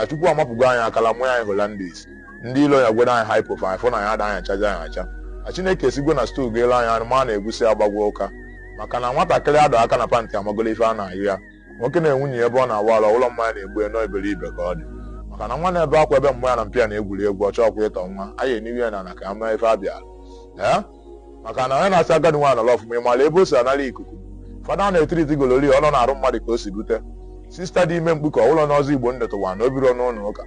na Chukwu amapụgo anyị akala mụ anyị Hollandis ndị ilo ya gwere anyị hypofine fọ na ya ada anyị achaja anyị acha na Chineke esigo na stool ga-ele anyị ma na-egusi agbagwo ụka maka na nwatakịrị adọ aka na pantị amagolo ife a na-ayụ ya nwoke na nwunye ebe ọ na-awa ala ụlọ mmanya na-egbu eno iberibe ka ọ dị maka na nwa na-ebe akwa ebe mgbe ya na mpịa na-egwuri egwu ọchọ ọkwa ịtọ nwa anyị eniwe ya na ka ama ife abịala maka na onye na-asị agadi nwaanyị nọrọ ọfụma ịmala ebe o si anara ikuku fada na-etiriti golori ọnọ na-arụ mmadụ ka o si bute sista dị ime mkpu ka ụlọ n'ọzọ Igbo ndetụwa na obiro n'ụlọ ụka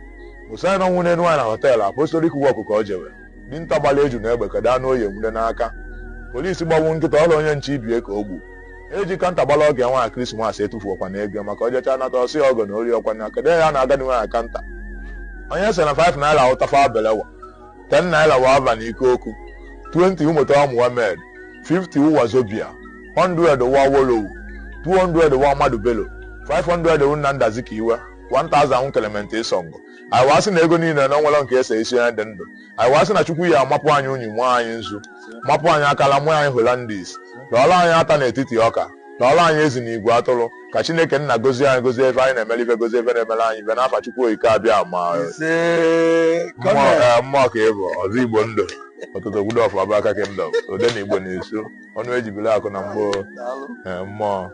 Musa na ọnwụ n'enu nwaanyị na họteelụ apostolic wọk ka o jewe dinta gbala eju na egbe kedu anụ oyi nwude n'aka polisi gbagbu nkịta ọla onye nche ibie ka o gbu eji kanta gbala oge nwaanyị krismas etufuokwa na ego maka ojecha nata ọsị ya ọgọ na ori ọkwa na kedu ya na agadi nwaanyị kanta onye sị na 5 naira ụtafa belewa 10 naira wa ava na ike okwu 20 ụmụta Muhammad 50 ụwa Zobia 100 wa Wolowo 200 wa Madu Bello 500 wu Nnamdi Azikiwe 1000 Clement Isongo anyị wasị na ego niile na onwere nke ese isi onye dị ndụ anyị wasị na Chukwu ya amapụ anyị unyi mụọ anyị nzu mapụ anyị akala mụọ anyị Hollandis lọọla anyị ata n'etiti ọka lọọla anyị ezi na igwe atụrụ ka Chineke nna gozie anyị gozie ebe anyị na-emeli ife gozie ebe na-emere anyị ibe n'afa Chukwu okike abịa ma mmụọ ka ịbụ ọzọ Igbo ndụ ọtụtụ obodo ọfụ abaka kingdom ode na Igbo na-eso ọnụ ejibili akụ na mgbo mmụọ